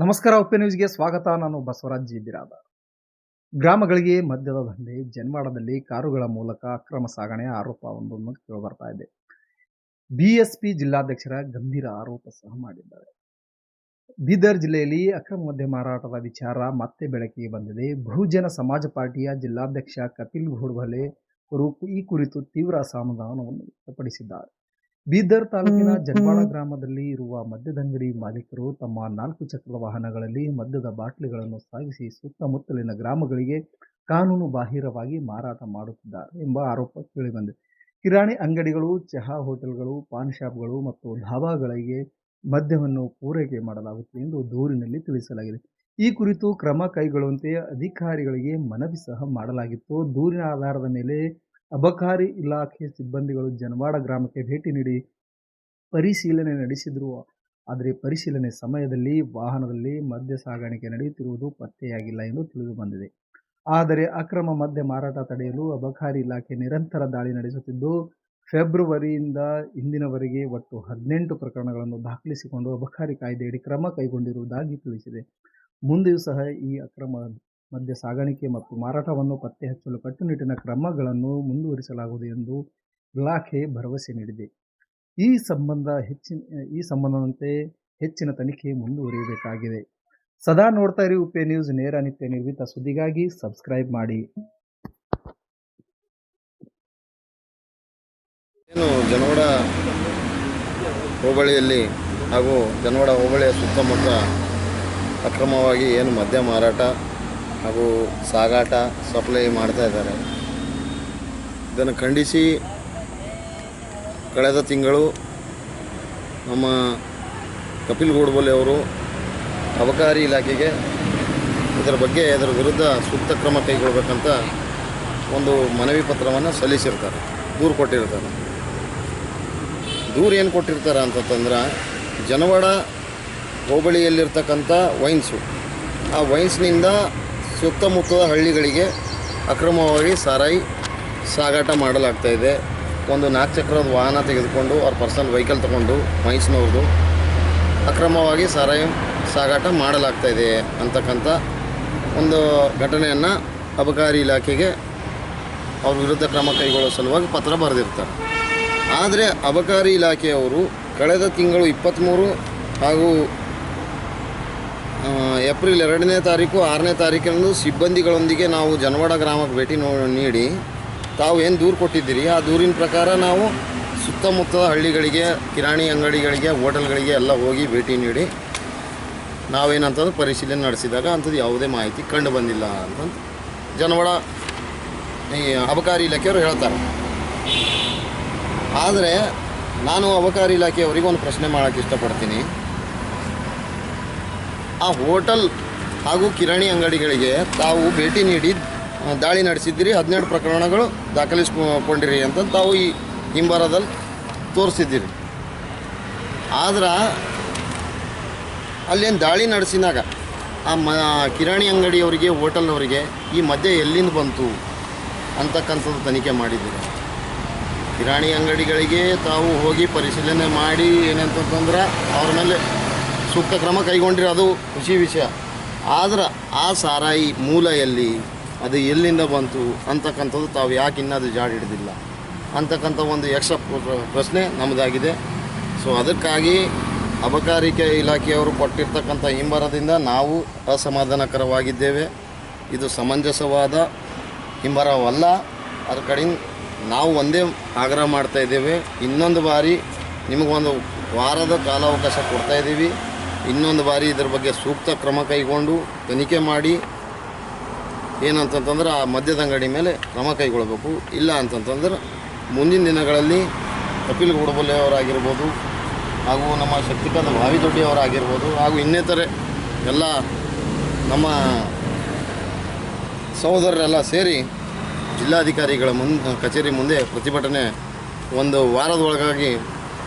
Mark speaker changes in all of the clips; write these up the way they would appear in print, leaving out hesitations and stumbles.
Speaker 1: ನಮಸ್ಕಾರ. ಉಪ್ಪೆ ನ್ಯೂಸ್ಗೆ ಸ್ವಾಗತ. ನಾನು ಬಸವರಾಜ್ ಜಿ ಬಿರಾದ. ಗ್ರಾಮಗಳಿಗೆ ಮದ್ಯದ ದಂಧೆ, ಜನ್ವಾಡದಲ್ಲಿ ಕಾರುಗಳ ಮೂಲಕ ಅಕ್ರಮ ಸಾಗಣೆ ಆರೋಪವೊಂದನ್ನು ಕೇಳಿಬರ್ತಾ ಇದೆ. ಬಿಎಸ್ಪಿ ಜಿಲ್ಲಾಧ್ಯಕ್ಷರ ಗಂಭೀರ ಆರೋಪ ಸಹ ಮಾಡಿದ್ದಾರೆ. ಬೀದರ್ ಜಿಲ್ಲೆಯಲ್ಲಿ ಅಕ್ರಮ ಮದ್ಯ ಮಾರಾಟದ ವಿಚಾರ ಮತ್ತೆ ಬೆಳಕಿಗೆ ಬಂದಿದೆ. ಬಹುಜನ ಸಮಾಜ ಪಾರ್ಟಿಯ ಜಿಲ್ಲಾಧ್ಯಕ್ಷ ಕಪಿಲ್ ಘೋಡಬಲೆ ಅವರು ಈ ಕುರಿತು ತೀವ್ರ ಅಸಮಾಧಾನವನ್ನು ವ್ಯಕ್ತಪಡಿಸಿದ್ದಾರೆ. ಬೀದರ್ ತಾಲೂಕಿನ ಜನ್ವಾಡ ಗ್ರಾಮದಲ್ಲಿ ಇರುವ ಮದ್ಯದಂಗಡಿ ಮಾಲೀಕರು ತಮ್ಮ 4 ಚಕ್ರದ ವಾಹನಗಳಲ್ಲಿ ಮದ್ಯದ ಬಾಟ್ಲಿಗಳನ್ನು ಸಾಗಿಸಿ ಸುತ್ತಮುತ್ತಲಿನ ಗ್ರಾಮಗಳಿಗೆ ಕಾನೂನು ಬಾಹಿರವಾಗಿ ಮಾರಾಟ ಮಾಡುತ್ತಿದ್ದಾರೆ ಎಂಬ ಆರೋಪ ಕೇಳಿಬಂದಿದೆ. ಕಿರಾಣಿ ಅಂಗಡಿಗಳು, ಚಹಾ ಹೋಟೆಲ್ಗಳು, ಪಾನ್ ಶಾಪ್ಗಳು ಮತ್ತು ಧಾಬಾಗಳಿಗೆ ಮದ್ಯವನ್ನು ಪೂರೈಕೆ ಮಾಡಲಾಗುತ್ತಿದೆ ಎಂದು ದೂರಿನಲ್ಲಿ ತಿಳಿಸಲಾಗಿದೆ. ಈ ಕುರಿತು ಕ್ರಮ ಕೈಗೊಳ್ಳುವಂತೆ ಅಧಿಕಾರಿಗಳಿಗೆ ಮನವಿ ಸಹ ಮಾಡಲಾಗಿತ್ತು. ದೂರಿನ ಆಧಾರದ ಮೇಲೆ ಅಬಕಾರಿ ಇಲಾಖೆ ಸಿಬ್ಬಂದಿಗಳು ಜನ್ವಾಡ ಗ್ರಾಮಕ್ಕೆ ಭೇಟಿ ನೀಡಿ ಪರಿಶೀಲನೆ ನಡೆಸಿದ್ರು. ಆದರೆ ಪರಿಶೀಲನೆ ಸಮಯದಲ್ಲಿ ವಾಹನದಲ್ಲಿ ಮದ್ಯ ಸಾಗಾಣಿಕೆ ನಡೆಯುತ್ತಿರುವುದು ಪತ್ತೆಯಾಗಿಲ್ಲ ಎಂದು ತಿಳಿದು ಬಂದಿದೆ. ಆದರೆ ಅಕ್ರಮ ಮದ್ಯ ಮಾರಾಟ ತಡೆಯಲು ಅಬಕಾರಿ ಇಲಾಖೆ ನಿರಂತರ ದಾಳಿ ನಡೆಸುತ್ತಿದ್ದು, ಫೆಬ್ರವರಿಯಿಂದ ಇಂದಿನವರೆಗೆ ಒಟ್ಟು 18 ಪ್ರಕರಣಗಳನ್ನು ದಾಖಲಿಸಿಕೊಂಡು ಅಬಕಾರಿ ಕಾಯ್ದೆಯಡಿ ಕ್ರಮ ಕೈಗೊಂಡಿರುವುದಾಗಿ ತಿಳಿಸಿದೆ. ಮುಂದೆಯೂ ಸಹ ಈ ಅಕ್ರಮ ಮದ್ಯ ಸಾಗಾಣಿಕೆ ಮತ್ತು ಮಾರಾಟವನ್ನು ಪತ್ತೆ ಹಚ್ಚಲು ಕಟ್ಟುನಿಟ್ಟಿನ ಕ್ರಮಗಳನ್ನು ಮುಂದುವರಿಸಲಾಗುವುದು ಎಂದು ಇಲಾಖೆ ಭರವಸೆ ನೀಡಿದೆ. ಈ ಸಂಬಂಧದಂತೆ ಹೆಚ್ಚಿನ ತನಿಖೆ ಮುಂದುವರಿಯಬೇಕಾಗಿದೆ. ಸದಾ ನೋಡ್ತಾ ಇರಿ ಉಪ್ಪೆ ನ್ಯೂಸ್. ನೇರ ನಿತ್ಯ ನಿರ್ಭೀತ ಸುದ್ದಿಗಾಗಿ ಸಬ್ಸ್ಕ್ರೈಬ್ ಮಾಡಿ.
Speaker 2: ಜನವಾಡ ಹೋಬಳಿಯಲ್ಲಿ ಹಾಗೂ ಜನವಾಡ ಹೋಬಳಿಯ ಸುತ್ತಮುತ್ತ ಅಕ್ರಮವಾಗಿ ಮದ್ಯ ಮಾರಾಟ ಹಾಗೂ ಸಾಗಾಟ ಸಪ್ಲೈ ಮಾಡ್ತಾ ಇದ್ದಾರೆ. ಇದನ್ನು ಖಂಡಿಸಿ ಕಳೆದ ತಿಂಗಳು ನಮ್ಮ ಕಪಿಲ್ ಘೋಡಬಲೆ ಅವರು ಅಬಕಾರಿ ಇಲಾಖೆಗೆ ಇದರ ವಿರುದ್ಧ ಸೂಕ್ತ ಕ್ರಮ ಕೈಗೊಳ್ಳಬೇಕಂತ ಒಂದು ಮನವಿ ಪತ್ರವನ್ನು ಸಲ್ಲಿಸಿರ್ತಾರೆ, ದೂರು ಕೊಟ್ಟಿರ್ತಾರೆ. ದೂರು ಏನು ಕೊಟ್ಟಿರ್ತಾರೆ ಅಂತಂದ್ರೆ, ಜನವಾಡ ಹೋಬಳಿಯಲ್ಲಿರ್ತಕ್ಕಂಥ ವೈನ್ಸು, ಆ ವೈನ್ಸ್ನಿಂದ ಸುತ್ತಮುತ್ತದ ಹಳ್ಳಿಗಳಿಗೆ ಅಕ್ರಮವಾಗಿ ಸಾರಾಯಿ ಸಾಗಾಟ ಮಾಡಲಾಗ್ತಾಯಿದೆ. ಒಂದು 4 ಚಕ್ರದ ವಾಹನ ತೆಗೆದುಕೊಂಡು ಅವ್ರ ಪರ್ಸನಲ್ ವೆಹಿಕಲ್ ತಗೊಂಡು ವೈನ್ಸ್ನವ್ರದ್ದು ಅಕ್ರಮವಾಗಿ ಸಾರಾಯಿ ಸಾಗಾಟ ಮಾಡಲಾಗ್ತಾಯಿದೆ ಅಂತಕ್ಕಂಥ ಒಂದು ಘಟನೆಯನ್ನು ಅಬಕಾರಿ ಇಲಾಖೆಗೆ ಅವ್ರ ವಿರುದ್ಧ ಕ್ರಮ ಕೈಗೊಳ್ಳೋ ಸಲುವಾಗಿ ಪತ್ರ ಬರೆದಿರ್ತಾರೆ. ಆದರೆ ಅಬಕಾರಿ ಇಲಾಖೆಯವರು ಕಳೆದ ತಿಂಗಳು 23 ಹಾಗೂ ಏಪ್ರಿಲ್ 2ನೇ ತಾರೀಕು 6ನೇ ತಾರೀಕಿನಂದು ಸಿಬ್ಬಂದಿಗಳೊಂದಿಗೆ ನಾವು ಜನವಾಡ ಗ್ರಾಮಕ್ಕೆ ಭೇಟಿ ನೀಡಿ ತಾವು ಏನು ದೂರು ಕೊಟ್ಟಿದ್ದೀರಿ ಆ ದೂರಿನ ಪ್ರಕಾರ ನಾವು ಸುತ್ತಮುತ್ತದ ಹಳ್ಳಿಗಳಿಗೆ, ಕಿರಾಣಿ ಅಂಗಡಿಗಳಿಗೆ, ಹೋಟೆಲ್ಗಳಿಗೆ ಎಲ್ಲ ಹೋಗಿ ಭೇಟಿ ನೀಡಿ ನಾವೇನಂತಂದ್ರೆ ಪರಿಶೀಲನೆ ನಡೆಸಿದಾಗ ಅಂಥದ್ದು ಯಾವುದೇ ಮಾಹಿತಿ ಕಂಡು ಬಂದಿಲ್ಲ ಅಂತಂದು ಜನವಾಡ ಈ ಅಬಕಾರಿ ಇಲಾಖೆಯವರು ಹೇಳ್ತಾರೆ. ಆದರೆ ನಾನು ಅಬಕಾರಿ ಇಲಾಖೆಯವರಿಗೆ ಒಂದು ಪ್ರಶ್ನೆ ಮಾಡೋಕ್ಕೆ ಇಷ್ಟಪಡ್ತೀನಿ. ಆ ಹೋಟೆಲ್ ಹಾಗೂ ಕಿರಾಣಿ ಅಂಗಡಿಗಳಿಗೆ ತಾವು ಭೇಟಿ ನೀಡಿ ದಾಳಿ ನಡೆಸಿದ್ದೀರಿ, 12 ಪ್ರಕರಣಗಳು ದಾಖಲಿಸ್ಕೊಂಡಿರಿ ಅಂತ ತಾವು ಈ ಹಿಂಬರದಲ್ಲಿ ತೋರಿಸಿದ್ದೀರಿ. ಆದ್ರೆ ಅಲ್ಲೇನು ದಾಳಿ ನಡೆಸಿದಾಗ ಆ ಕಿರಾಣಿ ಅಂಗಡಿಯವರಿಗೆ, ಹೋಟೆಲ್ನವರಿಗೆ ಈ ಮದ್ಯ ಎಲ್ಲಿಂದ ಬಂತು ಅಂತಕ್ಕಂಥದ್ದು ತನಿಖೆ ಮಾಡಿದ್ದೀರಿ. ಕಿರಾಣಿ ಅಂಗಡಿಗಳಿಗೆ ತಾವು ಹೋಗಿ ಪರಿಶೀಲನೆ ಮಾಡಿ ಏನಂತಂದ್ರೆ ಅವ್ರ ಮೇಲೆ ಸೂಕ್ತ ಕ್ರಮ ಕೈಗೊಂಡ್ರೆ ಅದು ಖುಷಿ ವಿಷಯ. ಆದ್ರೆ ಆ ಸಾರಾಯಿ ಮೂಲ ಎಲ್ಲಿ, ಅದು ಎಲ್ಲಿಂದ ಬಂತು ಅಂತಕ್ಕಂಥದ್ದು ತಾವು ಯಾಕೆ ಇನ್ನದು ಜಾಡಿ ಹಿಡಿದಿಲ್ಲ ಅಂತಕ್ಕಂಥ ಒಂದು ಪ್ರಶ್ನೆ ನಮ್ಮದಾಗಿದೆ. ಸೊ ಅದಕ್ಕಾಗಿ ಅಬಕಾರಿ ಇಲಾಖೆಯವರು ಕೊಟ್ಟಿರ್ತಕ್ಕಂಥ ಹಿಂಬರದಿಂದ ನಾವು ಅಸಮಾಧಾನಕರವಾಗಿದ್ದೇವೆ. ಇದು ಸಮಂಜಸವಾದ ಹಿಂಬರವಲ್ಲ. ಅದ್ರ ಕಡೆಯಿಂದ ನಾವು ಒಂದೇ ಆಗ್ರಹ ಮಾಡ್ತಾಯಿದ್ದೇವೆ, ಇನ್ನೊಂದು ಬಾರಿ ನಿಮಗೊಂದು ವಾರದ ಕಾಲಾವಕಾಶ ಕೊಡ್ತಾಯಿದ್ದೀವಿ. ಇನ್ನೊಂದು ಬಾರಿ ಇದ್ರ ಬಗ್ಗೆ ಸೂಕ್ತ ಕ್ರಮ ಕೈಗೊಂಡು ತನಿಖೆ ಮಾಡಿ ಏನಂತಂತಂದ್ರೆ ಆ ಮದ್ಯದ ಅಂಗಡಿ ಮೇಲೆ ಕ್ರಮ ಕೈಗೊಳ್ಳಬೇಕು. ಇಲ್ಲ ಅಂತಂತಂದ್ರೆ ಮುಂದಿನ ದಿನಗಳಲ್ಲಿ ಕಪಿಲ್ ಘೋಡಬಲೆ ಅವರಾಗಿರ್ಬೋದು ಹಾಗೂ ನಮ್ಮ ಶಕ್ತಿಕಾಂತ ಭಾವಿದೊಡ್ಡಿಯವರಾಗಿರ್ಬೋದು ಹಾಗೂ ಇನ್ನಿತರೆ ಎಲ್ಲ ನಮ್ಮ ಸಹೋದರರೆಲ್ಲ ಸೇರಿ ಜಿಲ್ಲಾಧಿಕಾರಿಗಳ ಕಚೇರಿ ಮುಂದೆ ಪ್ರತಿಭಟನೆ ಒಂದು ವಾರದೊಳಗಾಗಿ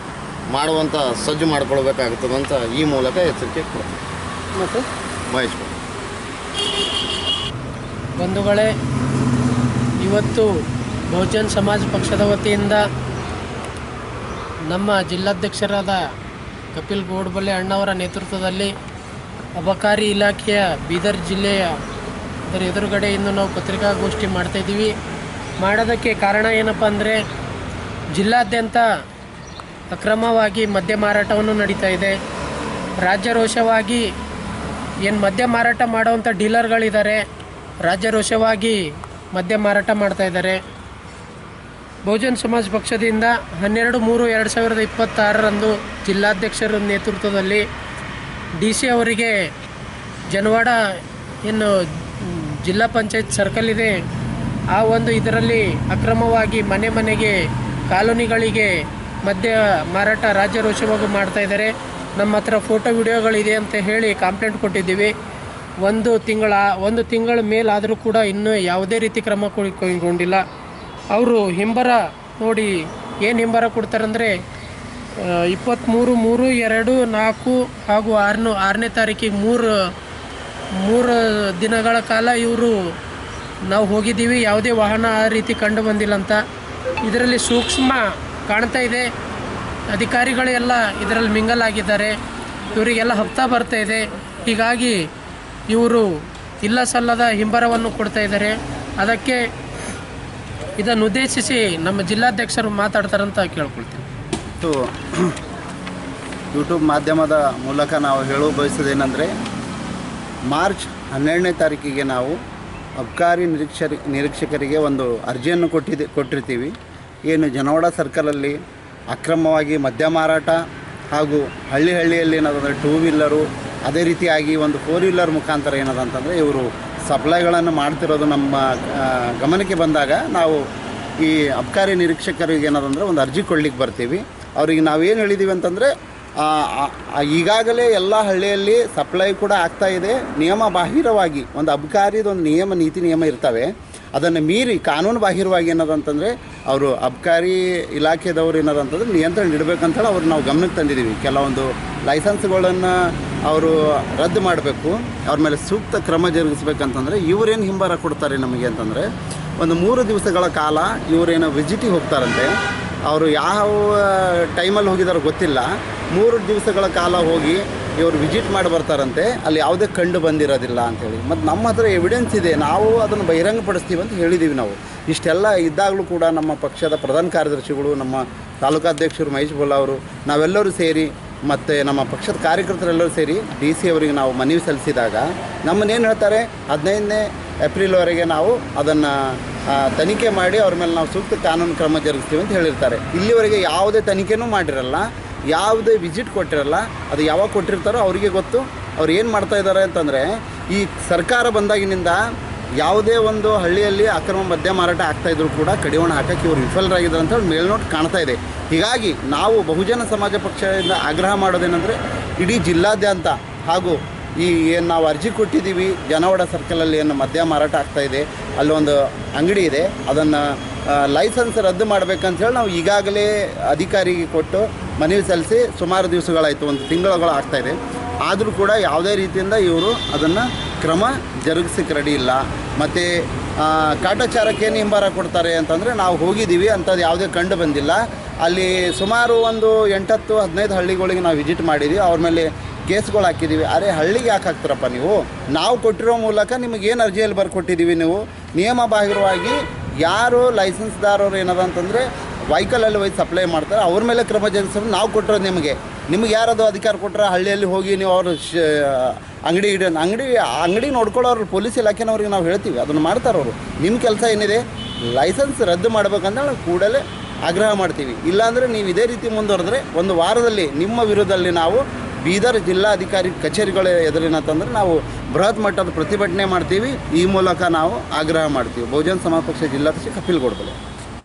Speaker 2: ಮಾಡುವಂಥ ಸಜ್ಜು ಮಾಡಿಕೊಳ್ಬೇಕಾಗುತ್ತದಂತ ಈ ಮೂಲಕ ಎಚ್ಚರಿಕೆ ಕೊಡ್ತೀವಿ. ಮತ್ತು ಬಯಸ್ಬೋದು
Speaker 3: ಬಂಧುಗಳೇ, ಇವತ್ತು ಬಹುಜನ್ ಸಮಾಜ ಪಕ್ಷದ ವತಿಯಿಂದ ನಮ್ಮ ಜಿಲ್ಲಾಧ್ಯಕ್ಷರಾದ ಕಪಿಲ್ ಘೋಡಬಲೆ ಅಣ್ಣವರ ನೇತೃತ್ವದಲ್ಲಿ ಅಬಕಾರಿ ಇಲಾಖೆಯ ಬೀದರ್ ಜಿಲ್ಲೆಯ ಅದರ ಎದುರುಗಡೆ ಇಂದು ನಾವು ಪತ್ರಿಕಾಗೋಷ್ಠಿ ಮಾಡ್ತಾಯಿದ್ದೀವಿ. ಮಾಡೋದಕ್ಕೆ ಕಾರಣ ಏನಪ್ಪ ಅಂದರೆ, ಜಿಲ್ಲಾದ್ಯಂತ ಅಕ್ರಮವಾಗಿ ಮದ್ಯ ಮಾರಾಟವನ್ನು ನಡೀತಾ ಇದೆ. ರಾಜ್ಯರೋಷವಾಗಿ ಏನು ಮದ್ಯ ಮಾರಾಟ ಮಾಡೋವಂಥ ಡೀಲರ್ಗಳಿದ್ದಾರೆ, ರಾಜ್ಯರೋಷವಾಗಿ ಮದ್ಯ ಮಾರಾಟ ಮಾಡ್ತಾಯಿದ್ದಾರೆ. ಬಹುಜನ್ ಸಮಾಜ್ ಪಕ್ಷದಿಂದ 12/3/2026 ಜಿಲ್ಲಾಧ್ಯಕ್ಷರ ನೇತೃತ್ವದಲ್ಲಿ DC ಅವರಿಗೆ ಜನವಾಡ ಏನು ಜಿಲ್ಲಾ ಪಂಚಾಯತ್ ಸರ್ಕಲ್ ಇದೆ, ಆ ಒಂದು ಇದರಲ್ಲಿ ಅಕ್ರಮವಾಗಿ ಮನೆ ಮನೆಗೆ ಕಾಲೋನಿಗಳಿಗೆ ಮದ್ಯ ಮಾರಾಟ ರಾಜ್ಯರೋಷವಾಗಿ ಮಾಡ್ತಾಯಿದ್ದಾರೆ. ನಮ್ಮ ಹತ್ರ ಫೋಟೋ ವಿಡಿಯೋಗಳಿದೆ ಅಂತ ಹೇಳಿ ಕಂಪ್ಲೇಂಟ್ ಕೊಟ್ಟಿದ್ದೀವಿ. ಒಂದು ತಿಂಗಳ ಮೇಲಾದರೂ ಕೂಡ ಇನ್ನೂ ಯಾವುದೇ ರೀತಿ ಕ್ರಮ ಕೈಗೊಂಡಿಲ್ಲ. ಅವರು ಹಿಂಬರ ನೋಡಿ ಏನು ಹಿಂಬರ ಕೊಡ್ತಾರಂದರೆ 23/3/2/4 ಹಾಗೂ 6ನೇ ತಾರೀಕಿಗೆ 3 ದಿನಗಳ ಕಾಲ ಇವರು ನಾವು ಹೋಗಿದ್ದೀವಿ, ಯಾವುದೇ ವಾಹನ ಆ ರೀತಿ ಕಂಡು ಬಂದಿಲ್ಲ ಅಂತ. ಇದರಲ್ಲಿ ಸೂಕ್ಷ್ಮ ಕಾಣ್ತಾ ಇದೆ. ಅಧಿಕಾರಿಗಳೆಲ್ಲ ಇದರಲ್ಲಿ ಮಿಂಗಲ್ ಆಗಿದ್ದಾರೆ. ಇವರಿಗೆಲ್ಲ ಹಫ್ತಾ ಬರ್ತಾ ಇದೆ. ಹೀಗಾಗಿ ಇವರು ಇಲ್ಲ ಸಲ್ಲದ ಹಿಂಬರವನ್ನು ಕೊಡ್ತಾ ಇದ್ದಾರೆ. ಅದಕ್ಕೆ ಇದನ್ನು ಉದ್ದೇಶಿಸಿ ನಮ್ಮ ಜಿಲ್ಲಾಧ್ಯಕ್ಷರು ಮಾತಾಡ್ತಾರಂತ ಕೇಳ್ಕೊಳ್ತೀನಿ.
Speaker 4: ಮತ್ತು ಯೂಟ್ಯೂಬ್ ಮಾಧ್ಯಮದ ಮೂಲಕ ನಾವು ಹೇಳಲು ಬಯಸೋದೇನೆಂದರೆ, ಮಾರ್ಚ್ 12ನೇ ತಾರೀಕಿಗೆ ನಾವು ಅಬಕಾರಿ ನಿರೀಕ್ಷಕರಿಗೆ ಒಂದು ಅರ್ಜಿಯನ್ನು ಕೊಟ್ಟಿರ್ತೀವಿ. ಏನು ಜನವಾಡ ಸರ್ಕಲಲ್ಲಿ ಅಕ್ರಮವಾಗಿ ಮದ್ಯ ಮಾರಾಟ ಹಾಗೂ ಹಳ್ಳಿಯಲ್ಲಿ ಏನದಂದರೆ 2 ವೀಲರು, ಅದೇ ರೀತಿಯಾಗಿ ಒಂದು 4 ವೀಲರ್ ಮುಖಾಂತರ ಏನದಂತಂದರೆ ಇವರು ಸಪ್ಲೈಗಳನ್ನು ಮಾಡ್ತಿರೋದು ನಮ್ಮ ಗಮನಕ್ಕೆ ಬಂದಾಗ ನಾವು ಈ ಅಬಕಾರಿ ನಿರೀಕ್ಷಕರಿಗೆ ಏನದಂದರೆ ಒಂದು ಅರ್ಜಿ ಕೊಡ್ಲಿಕ್ಕೆ ಬರ್ತೀವಿ. ಅವ್ರಿಗೆ ನಾವೇನು ಹೇಳಿದ್ದೀವಿ ಅಂತಂದರೆ, ಈಗಾಗಲೇ ಎಲ್ಲ ಹಳ್ಳಿಯಲ್ಲಿ ಸಪ್ಲೈ ಕೂಡ ಆಗ್ತಾ ಇದೆ. ನಿಯಮ ಬಾಹಿರವಾಗಿ ಒಂದು ಅಬಕಾರಿದೊಂದು ನೀತಿ ನಿಯಮ ಇರ್ತವೆ, ಅದನ್ನು ಮೀರಿ ಕಾನೂನು ಬಾಹಿರವಾಗಿ ಏನದಂತಂದರೆ ಅವರು ಅಬಕಾರಿ ಇಲಾಖೆದವರು ಏನದಂತಂದರೆ ನಿಯಂತ್ರಣ ಇಡಬೇಕಂತೇಳಿ ಅವ್ರು ನಾವು ಗಮನಕ್ಕೆ ತಂದಿದ್ದೀವಿ. ಕೆಲವೊಂದು ಲೈಸೆನ್ಸ್ಗಳನ್ನು ಅವರು ರದ್ದು ಮಾಡಬೇಕು, ಅವ್ರ ಮೇಲೆ ಸೂಕ್ತ ಕ್ರಮ ಜರುಗಿಸ್ಬೇಕಂತಂದರೆ ಇವರೇನು ಹಿಂಬರ ಕೊಡ್ತಾರೆ ನಮಗೆ ಅಂತಂದರೆ, ಒಂದು 3 ದಿವಸಗಳ ಕಾಲ ಇವರೇನೋ ವಿಸಿಟಿಗೆ ಹೋಗ್ತಾರಂತೆ. ಅವರು ಯಾವ ಟೈಮಲ್ಲಿ ಹೋಗಿದಾರೋ ಗೊತ್ತಿಲ್ಲ. 3 ದಿವಸಗಳ ಕಾಲ ಹೋಗಿ ಇವರು ವಿಸಿಟ್ ಮಾಡಿ ಬರ್ತಾರಂತೆ. ಅಲ್ಲಿ ಯಾವುದೇ ಕಂಡು ಬಂದಿರೋದಿಲ್ಲ ಅಂಥೇಳಿ. ಮತ್ತು ನಮ್ಮ ಹತ್ರ ಎವಿಡೆನ್ಸ್ ಇದೆ, ನಾವು ಅದನ್ನು ಬಹಿರಂಗಪಡಿಸ್ತೀವಿ ಅಂತ ಹೇಳಿದ್ದೀವಿ. ನಾವು ಇಷ್ಟೆಲ್ಲ ಇದ್ದಾಗಲೂ ಕೂಡ ನಮ್ಮ ಪಕ್ಷದ ಪ್ರಧಾನ ಕಾರ್ಯದರ್ಶಿಗಳು, ನಮ್ಮ ತಾಲೂಕಾಧ್ಯಕ್ಷರು ಮಹೇಶ್ ಬೋಲ ಅವರು, ನಾವೆಲ್ಲರೂ ಸೇರಿ ಮತ್ತು ನಮ್ಮ ಪಕ್ಷದ ಕಾರ್ಯಕರ್ತರೆಲ್ಲರೂ ಸೇರಿ DC ಅವರಿಗೆ ನಾವು ಮನವಿ ಸಲ್ಲಿಸಿದಾಗ ನಮ್ಮನ್ನೇನು ಹೇಳ್ತಾರೆ, 15ನೇ ಏಪ್ರಿಲ್ವರೆಗೆ ನಾವು ಅದನ್ನು ತನಿಖೆ ಮಾಡಿ ಅವ್ರ ಮೇಲೆ ನಾವು ಸೂಕ್ತ ಕಾನೂನು ಕ್ರಮ ಜರುಗಿಸ್ತೀವಿ ಅಂತ ಹೇಳಿರ್ತಾರೆ. ಇಲ್ಲಿವರೆಗೆ ಯಾವುದೇ ತನಿಖೆನೂ ಮಾಡಿರಲ್ಲ, ಯಾವುದೇ ವಿಸಿಟ್ ಕೊಟ್ಟಿರಲ್ಲ. ಅದು ಯಾವಾಗ ಕೊಟ್ಟಿರ್ತಾರೋ ಅವರಿಗೆ ಗೊತ್ತು. ಅವ್ರು ಏನು ಮಾಡ್ತಾಯಿದ್ದಾರೆ ಅಂತಂದರೆ, ಈ ಸರ್ಕಾರ ಬಂದಾಗಿನಿಂದ ಯಾವುದೇ ಒಂದು ಹಳ್ಳಿಯಲ್ಲಿ ಅಕ್ರಮ ಮದ್ಯ ಮಾರಾಟ ಆಗ್ತಾಯಿದ್ರು ಕೂಡ ಕಡಿವಾಣ ಹಾಕಕ್ಕೆ ಇವರು ವಿಫಲರಾಗಿದ್ದಾರೆ ಅಂತ ಮೇಲ್ನೋಟ ಕಾಣ್ತಾ ಇದೆ. ಹೀಗಾಗಿ ನಾವು ಬಹುಜನ ಸಮಾಜ ಪಕ್ಷದಿಂದ ಆಗ್ರಹ ಮಾಡೋದೇನೆಂದರೆ, ಇಡೀ ಜಿಲ್ಲಾದ್ಯಂತ ಹಾಗೂ ಈ ಏನು ನಾವು ಅರ್ಜಿ ಕೊಟ್ಟಿದ್ದೀವಿ ಜನವಾಡ ಸರ್ಕಲಲ್ಲಿ ಏನು ಮದ್ಯ ಮಾರಾಟ ಆಗ್ತಾಯಿದೆ, ಅಲ್ಲೊಂದು ಅಂಗಡಿ ಇದೆ, ಅದನ್ನು ಲೈಸೆನ್ಸ್ ರದ್ದು ಮಾಡಬೇಕಂತೇಳಿ ನಾವು ಈಗಾಗಲೇ ಅಧಿಕಾರಿಗೆ ಕೊಟ್ಟು ಮನವಿ ಸಲ್ಲಿಸಿ ಸುಮಾರು ದಿವಸಗಳಾಯಿತು, 1 ತಿಂಗಳುಗಳು ಆಗ್ತಾಯಿದೆ. ಆದರೂ ಕೂಡ ಯಾವುದೇ ರೀತಿಯಿಂದ ಇವರು ಅದನ್ನು ಕ್ರಮ ಜರುಗಿಸಕ್ಕೆ ರೆಡಿ ಇಲ್ಲ. ಮತ್ತು ಕಾಟಾಚಾರಕ್ಕೇನು ಹಿಂಬಾರ ಕೊಡ್ತಾರೆ ಅಂತಂದರೆ, ನಾವು ಹೋಗಿದ್ದೀವಿ ಅಂಥದ್ದು ಯಾವುದೇ ಕಂಡು ಬಂದಿಲ್ಲ. ಅಲ್ಲಿ ಸುಮಾರು ಒಂದು 8-10-15 ಹಳ್ಳಿಗಳಿಗೆ ನಾವು ವಿಸಿಟ್ ಮಾಡಿದ್ದೀವಿ, ಅವ್ರ ಮೇಲೆ ಕೇಸ್ಗಳು ಹಾಕಿದ್ದೀವಿ. ಅರೆ ಹಳ್ಳಿಗೆ ಯಾಕೆ ಹಾಕ್ತಾರಪ್ಪ ನೀವು? ನಾವು ಕೊಟ್ಟಿರೋ ಮೂಲಕ ನಿಮಗೇನು ಅರ್ಜಿಯಲ್ಲಿ ಬರ್ಕೊಟ್ಟಿದ್ದೀವಿ, ನೀವು ನಿಯಮ ಬಾಹಿರವಾಗಿ ಯಾರು ಲೈಸೆನ್ಸ್ದಾರರು ಏನದ ಅಂತಂದರೆ ವೆಹಿಕಲಲ್ಲಿ ಹೋಗಿ ಸಪ್ಲೈ ಮಾಡ್ತಾರೆ, ಅವ್ರ ಮೇಲೆ ಕ್ರಮ ಜರುಗಿಸೋದು ನಾವು ಕೊಟ್ಟಿರೋದು ನಿಮಗೆ ಯಾರದು ಅಧಿಕಾರ ಕೊಟ್ಟರೆ ಹಳ್ಳಿಯಲ್ಲಿ ಹೋಗಿ ನೀವು ಅವರು ಅಂಗಡಿ ನೋಡ್ಕೊಳ್ಳೋರು ಪೊಲೀಸ್ ಇಲಾಖೆನವ್ರಿಗೆ ನಾವು ಹೇಳ್ತೀವಿ, ಅದನ್ನು ಮಾಡ್ತಾರವರು. ನಿಮ್ಮ ಕೆಲಸ ಏನಿದೆ, ಲೈಸೆನ್ಸ್ ರದ್ದು ಮಾಡ್ಬೇಕಂತ ನಾವು ಕೂಡಲೇ ಆಗ್ರಹ ಮಾಡ್ತೀವಿ. ಇಲ್ಲಾಂದರೆ ನೀವು ಇದೇ ರೀತಿ ಮುಂದುವರೆದ್ರೆ 1 ವಾರದಲ್ಲಿ ನಿಮ್ಮ ವಿರುದ್ಧದಲ್ಲಿ ನಾವು ಬೀದರ್ ಜಿಲ್ಲಾಧಿಕಾರಿ ಕಚೇರಿಗಳ ಎದುರೇನಂತಂದರೆ ನಾವು ಬೃಹತ್ ಮಟ್ಟದ ಪ್ರತಿಭಟನೆ ಮಾಡ್ತೀವಿ. ಈ ಮೂಲಕ ನಾವು ಆಗ್ರಹ ಮಾಡ್ತೀವಿ. ಬಹುಜನ ಸಮಾಜ ಪಕ್ಷ ಜಿಲ್ಲಾಧ್ಯಕ್ಷ ಕಪಿಲ್ ಗೋಡ್ಬಲೆ.